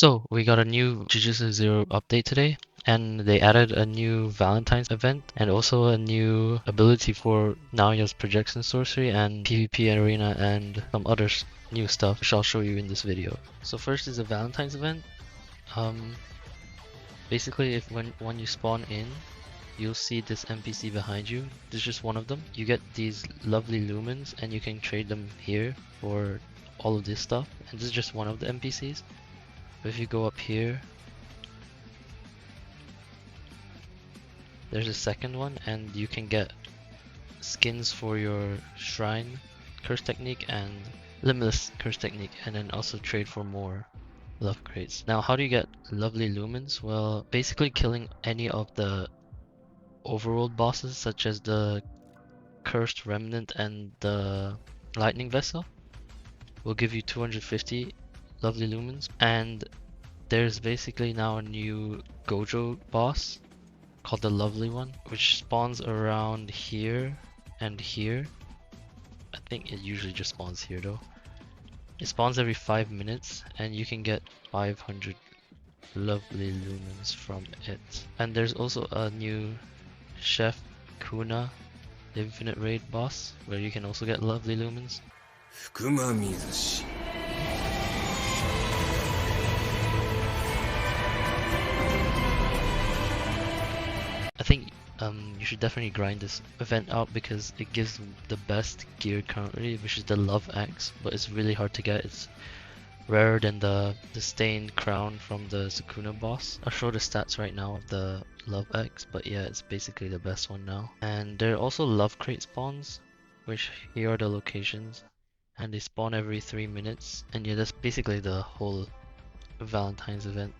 So, we got a new Jujutsu Zero update today, and they added a new Valentines event and also a new ability for naoyas projection sorcery and PvP arena and some other new stuff, which I'll show you in this video. So first is a Valentine's event. Um, Basically, if when you spawn in, you'll see this NPC behind you. This is just one of them. You get these lovely lumens, and you can trade them here for all of this stuff. And this is just one of the NPCs. But if you go up here, there's a second one, and you can get skins for your shrine curse technique and limitless curse technique, and then also trade for more love crates. Now, how do you get lovely lumens? Well, basically killing any of the overworld bosses, such as the cursed remnant and the lightning vessel, will give you 250 lovely lumens. And there's basically now a new Gojo boss called the Lovely One, which spawns around here and here. I think it usually just spawns here though. It spawns every 5 minutes, and you can get 500 lovely lumens from it. And there's also a new Chef Kuna Infinite Raid boss, where you can also get lovely lumens. I think you should definitely grind this event out because it gives the best gear currently, which is the Love Axe, but it's really hard to get. It's rarer than the stained crown from the Sukuna boss. I'll show the stats right now of the Love Axe, but yeah, it's basically the best one now. And there are also Love Crate spawns, which here are the locations, and they spawn every 3 minutes. And yeah, that's basically the whole Valentine's event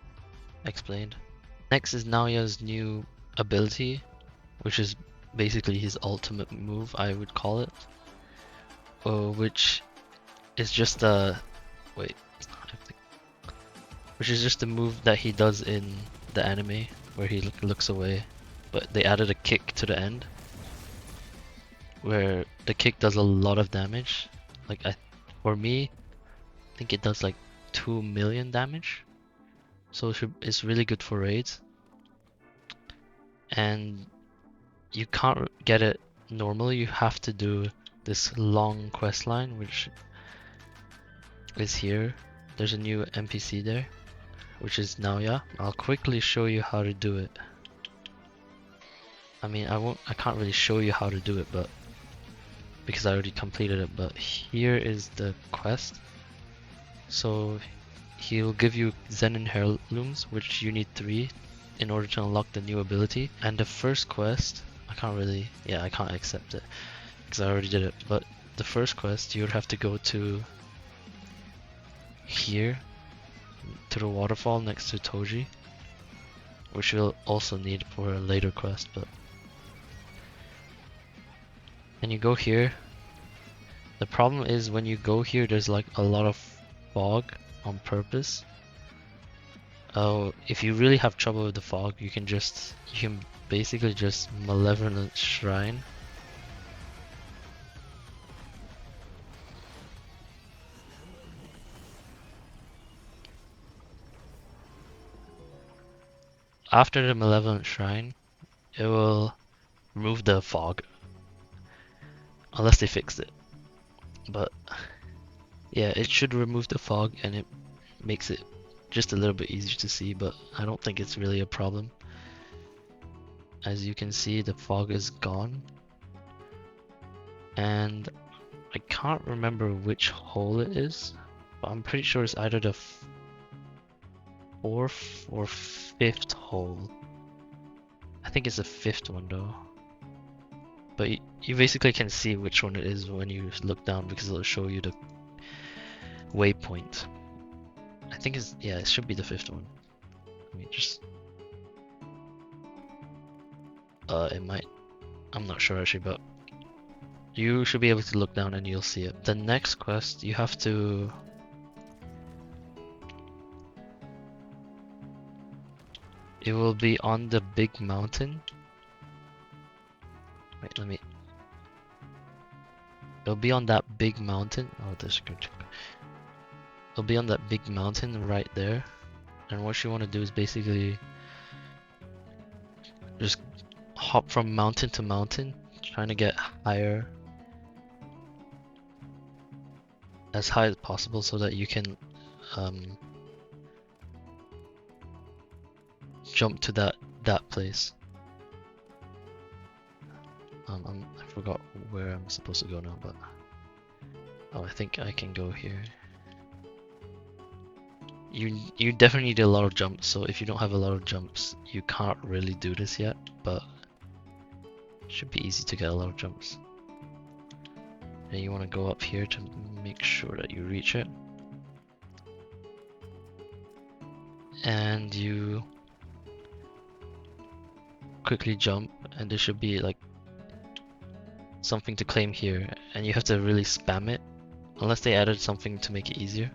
explained. Next is Naoya's new ability, which is basically his ultimate move, I would call it, which is just a which is just a move that he does in the anime where he looks away, but they added a kick to the end where the kick does a lot of damage. Like for me, I think it does like 2 million damage, so it's really good for raids. And you can't get it normally, you have to do this long quest line, which is here. There's a new NPC there, which is Naoya. I'll quickly show you how to do it. I mean, I can't really show you how to do it, but because I already completed it, but here is the quest. So he'll give you Zenin heirlooms, which you need 3 in order to unlock the new ability. And the first quest, I can't accept it because I already did it. But the first quest, you would have to go to here, to the waterfall next to Toji, which you'll also need for a later quest. But and you go here. The problem is when you go here, there's like a lot of fog on purpose. If you really have trouble with the fog, you can basically just Malevolent Shrine. After the Malevolent Shrine, it will remove the fog. Unless they fixed it. But yeah, it should remove the fog, and it makes it just a little bit easier to see, but I don't think it's really a problem. As you can see, the fog is gone. And I can't remember which hole it is, but I'm pretty sure it's either the 4th or 5th hole. I think it's the 5th one though. But you basically can see which one it is when you look down because it'll show you the waypoint. I think it should be the 5th one. Let me just it might, I'm not sure actually, but you should be able to look down and you'll see it. The next quest, you have to it will be on the big mountain. Wait, it'll be on that big mountain. Oh, there's good. It'll be on that big mountain right there. And what you want to do is basically just hop from mountain to mountain, trying to get higher, as high as possible, so that you can jump to that place. I forgot where I'm supposed to go now, but oh, I think I can go here. You definitely need a lot of jumps, so if you don't have a lot of jumps, you can't really do this yet, but it should be easy to get a lot of jumps. And you want to go up here to make sure that you reach it. And you quickly jump, and there should be like something to claim here, and you have to really spam it, unless they added something to make it easier.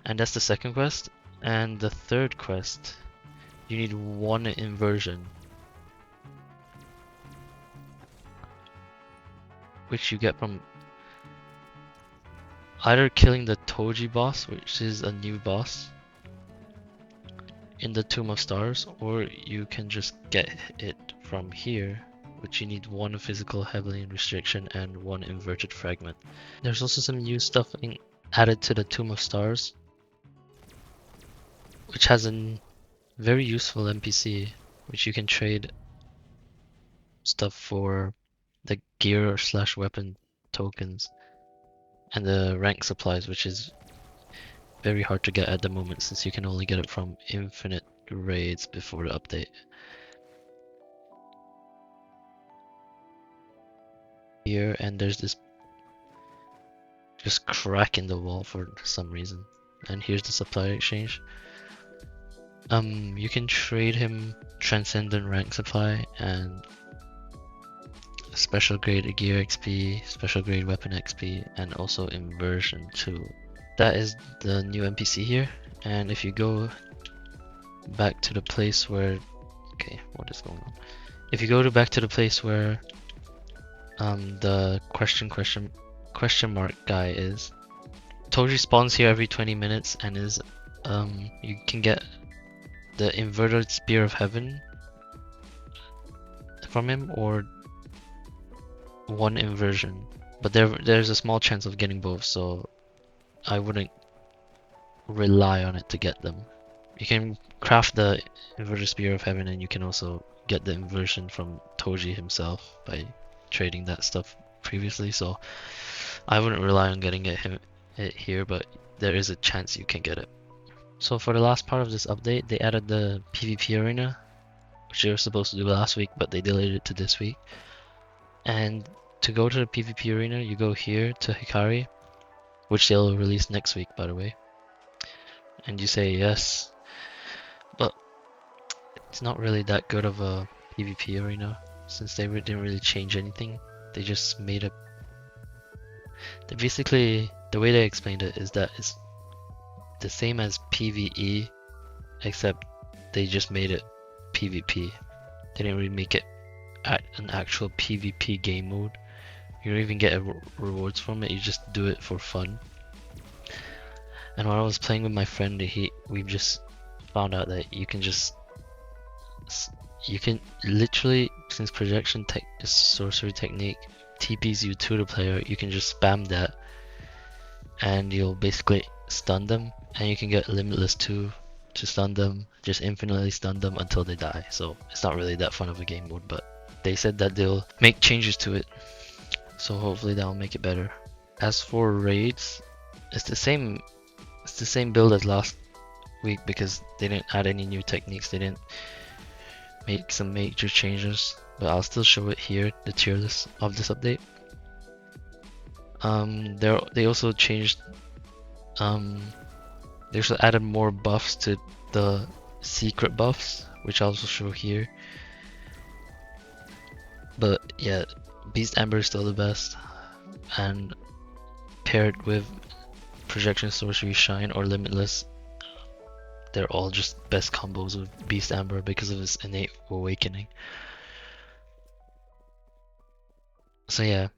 And that's the second quest. And the third quest, you need one inversion, which you get from either killing the Toji boss, which is a new boss in the Tomb of Stars, or you can just get it from here, which you need one physical Heavenly restriction and one inverted fragment. There's also some new stuff added to the Tomb of Stars, which has a very useful NPC, which you can trade stuff for the gear / weapon tokens and the rank supplies, which is very hard to get at the moment since you can only get it from infinite raids before the update. Here, and there's this just crack in the wall for some reason. And here's the supply exchange. You can trade him Transcendent rank supply and special grade gear XP, special grade weapon XP, and also inversion too. That is the new NPC here. And if you go back to the place where, okay, what is going on? If you go back to the place where the question mark guy is, Toji spawns here every 20 minutes and is you can get the inverted spear of heaven from him or one inversion, but there's a small chance of getting both, so I wouldn't rely on it to get them. You can craft the inverted spear of heaven, and you can also get the inversion from Toji himself by trading that stuff previously, so I wouldn't rely on getting it here, but there is a chance you can get it. So for the last part of this update, they added the PvP arena, which they were supposed to do last week, but they delayed it to this week. And to go to the PvP arena, you go here to Hikari, which they'll release next week, by the way. And you say yes, but it's not really that good of a PvP arena since they didn't really change anything. They just made it. Basically, the way they explained it is that it's the same as PvE, except they just made it PvP. They didn't really make it an actual PvP game mode. You don't even get rewards from it, you just do it for fun. And when I was playing with my friend, we just found out that you can literally, since projection is sorcery technique TPs you to the player, you can just spam that and you'll basically stun them, and you can get limitless to stun them, just infinitely stun them until they die. So it's not really that fun of a game mode, but they said that they'll make changes to it, so hopefully that'll make it better. As for raids, it's the same build as last week because they didn't add any new techniques. They didn't make some major changes, but I'll still show it here, the tier list of this update. They also changed, they also added more buffs to the secret buffs, which I'll also show here. But yeah, Beast Amber is still the best, and paired with Projection Sorcery Shine or Limitless, they're all just best combos with Beast Amber because of its innate awakening. So yeah,